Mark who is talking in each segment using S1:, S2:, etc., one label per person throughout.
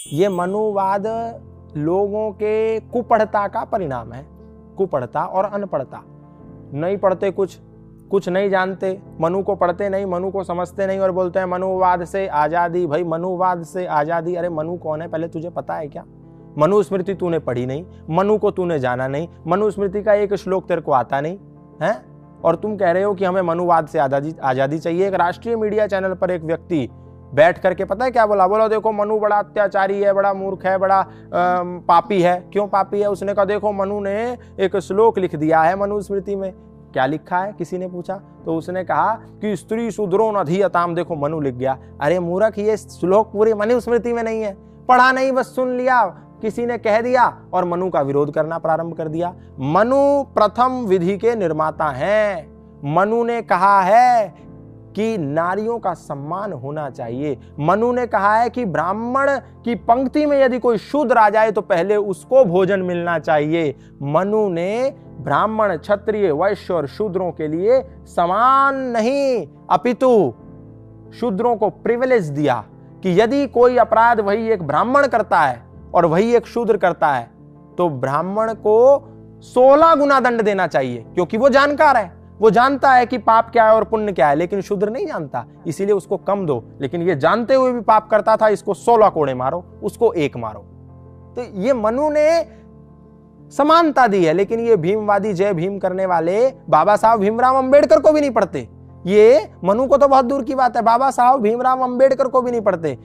S1: ये मनुवाद लोगों के कुपढ़ता का परिणाम है। कुपढ़ता और अनपढ़ता, नहीं पढ़ते, कुछ नहीं जानते, मनु को पढ़ते नहीं, मनु को समझते नहीं और बोलते हैं मनुवाद से आजादी। भाई मनुवाद से आजादी, अरे मनु कौन है पहले तुझे पता है क्या? मनुस्मृति तूने पढ़ी नहीं, मनु को तूने जाना नहीं, मनुस्मृति का एक श्लोक तेरे को आता नहीं है, और तुम कह रहे हो कि हमें मनुवाद से आजादी चाहिए। एक राष्ट्रीय मीडिया चैनल पर एक व्यक्ति बैठ करके पता है क्या बोला? देखो मनु बड़ा अत्याचारी है, बड़ा मूर्ख है, बड़ा पापी है। क्यों पापी है? उसने कहा देखो मनु ने एक श्लोक लिख दिया है मनुस्मृति में। क्या लिखा है? किसी ने पूछा तो उसने कहा कि स्त्री शूद्रो नधीयताम। देखो मनु लिख गया। अरे मूर्ख, ये श्लोक पूरी मनुस्मृति में नहीं है, पढ़ा नहीं, बस सुन लिया, किसी ने कह दिया और मनु का विरोध करना प्रारंभ कर दिया। मनु प्रथम विधि के निर्माता हैं। मनु ने कहा है कि नारियों का सम्मान होना चाहिए। मनु ने कहा है कि ब्राह्मण की पंक्ति में यदि कोई शूद्र आ जाए तो पहले उसको भोजन मिलना चाहिए। मनु ने ब्राह्मण, क्षत्रिय, वैश्य और शूद्रों के लिए समान नहीं अपितु शूद्रों को प्रिविलेज दिया कि यदि कोई अपराध वही एक ब्राह्मण करता है और वही एक शूद्र करता है तो ब्राह्मण को 16 गुना दंड देना चाहिए, क्योंकि वो जानकार है, वो जानता है कि पाप क्या है और पुण्य क्या है। लेकिन शूद्र नहीं जानता, इसीलिए उसको कम दो। लेकिन ये जानते हुए भी पाप करता था, इसको 16 कोड़े मारो, उसको 1 मारो। तो ये मनु ने समानता दी है। लेकिन ये भीमवादी जय भीम करने वाले बाबा साहब भीमराव अंबेडकर को भी नहीं पढ़ते। ये मनु को तो बहुत दूर की बात है, बाबा साहब भीमराव अंबेडकर को भी नहीं पढ़ते।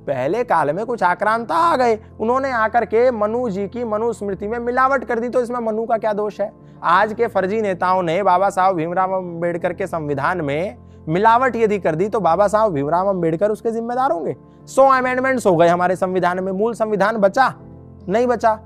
S1: पहले काल में कुछ आक्रांता आ गए, उन्होंने आकर के मनु जी की मनुस्मृति में मिलावट कर दी, तो इसमें मनु का क्या दोष है? आज के फर्जी नेताओं ने बाबा साहब भीमराव अंबेडकर के संविधान में मिलावट यदि कर दी तो बाबा साहब भीमराव अंबेडकर उसके जिम्मेदार होंगे। 100 अमेंडमेंट्स हो गए हमारे संविधान में, मूल संविधान बचा नहीं बचा।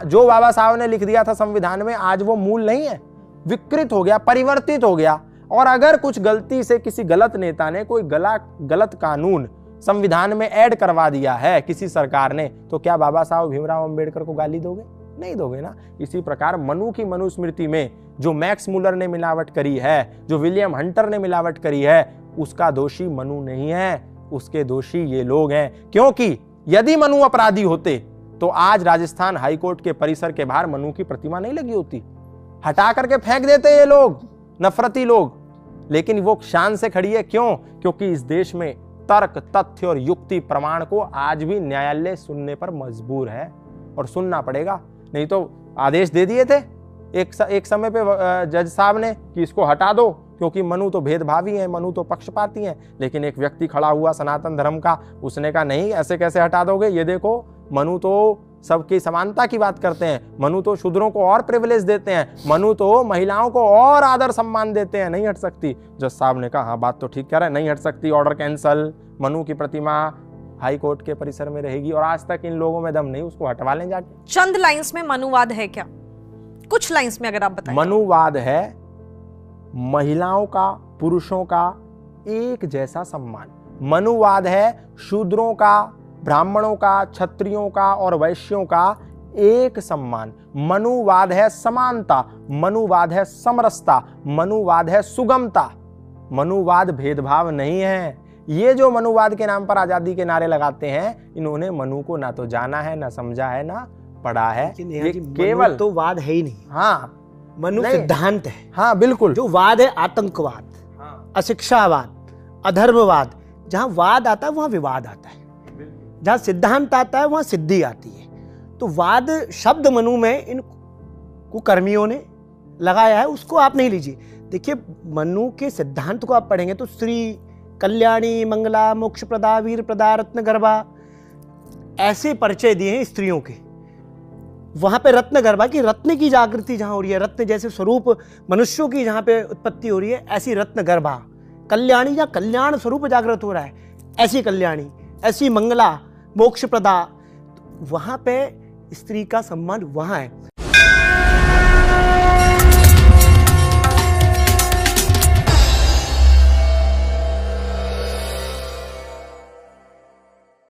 S1: जो बाबा साहब ने लिख दिया था संविधान में, आज वो मूल नहीं है, विकृत हो गया, परिवर्तित हो गया। और अगर कुछ गलती से किसी गलत नेता ने कोई गलत कानून संविधान में ऐड करवा दिया है किसी सरकार ने, तो क्या बाबा साहब भीमराव अंबेडकर को गाली दोगे? नहीं दोगे ना। इसी प्रकार मनु की मनुस्मृति में जो मैक्स मुलर ने मिलावट करी है, जो विलियम हंटर ने मिलावट करी है, उसका दोषी मनु नहीं है, उसके दोषी ये लोग हैं। क्योंकि यदि मनु अपराधी होते तो आज राजस्थान हाईकोर्ट के परिसर के बाहर मनु की प्रतिमा नहीं लगी होती, हटा करके फेंक देते ये लोग, नफरती लोग। लेकिन वो शान से खड़ी है। क्यों? क्योंकि इस देश में तर्क, तथ्य और युक्ति, प्रमाण को आज भी न्यायालय सुनने पर मजबूर है और सुनना पड़ेगा। नहीं तो आदेश दे दिए थे एक समय पे जज साहब ने कि इसको हटा दो, क्योंकि मनु तो भेदभावी है, मनु तो पक्षपाती है। लेकिन एक व्यक्ति खड़ा हुआ सनातन धर्म का, उसने कहा नहीं, ऐसे कैसे हटा दोगे? ये देखो मनु तो सबकी समानता की बात करते हैं, मनु तो शूद्रों को और प्रिविलेज देते हैं, मनु तो महिलाओं को और आदर सम्मान देते हैं। नहीं हट सकती। जज साहब ने कहा हाँ बात तो ठीक कह रहा है, नहीं हट सकती, ऑर्डर कैंसल, मनु की प्रतिमा हाई कोर्ट के परिसर में रहेगी। और आज तक इन लोगों में दम नहीं, उसको हटवा लें जाके।
S2: चंद लाइंस में मनुवाद है क्या? कुछ लाइंस में अगर आप बताएं।
S1: मनुवाद है महिलाओं का, पुरुषों का एक जैसा सम्मान। मनुवाद है शूद्रों का, ब्राह्मणों का, क्षत्रियों का और वैश्यों का एक सम्मान। मनुवाद है समानता, मनुवाद है समरसता, मनुवाद है सुगमता। मनुवाद भेदभाव नहीं है। ये जो मनुवाद के नाम पर आजादी के नारे लगाते हैं, इन्होंने मनु को ना तो जाना है, ना समझा है, ना पढ़ा है। ये केवल
S3: तो वाद है ही नहीं।
S1: हाँ,
S3: मनु सिद्धांत है।
S1: हाँ बिल्कुल।
S3: जो वाद है आतंकवाद, अशिक्षावाद, अधर्मवाद। जहां वाद आता है वहां विवाद आता है, जहां सिद्धांत आता है वहां सिद्धि आती है। तो वाद शब्द मनु में इन कुकर्मियों ने लगाया है, उसको आप नहीं लीजिए। देखिए मनु के सिद्धांत को आप पढ़ेंगे तो श्री, कल्याणी, मंगला, मोक्ष प्रदा, वीर प्रदा, रत्न गर्भा, ऐसे परिचय दिए हैं स्त्रियों के। वहां पे रत्न गर्भा की, रत्न की जागृति जहां हो रही है, रत्न जैसे स्वरूप मनुष्यों की जहां पे उत्पत्ति हो रही है, ऐसी रत्न गर्भा। कल्याणी जहां कल्याण स्वरूप जागृत हो रहा है, ऐसी कल्याणी। ऐसी मंगला, मोक्ष प्रदा, वहां पे स्त्री का सम्मान वहां है।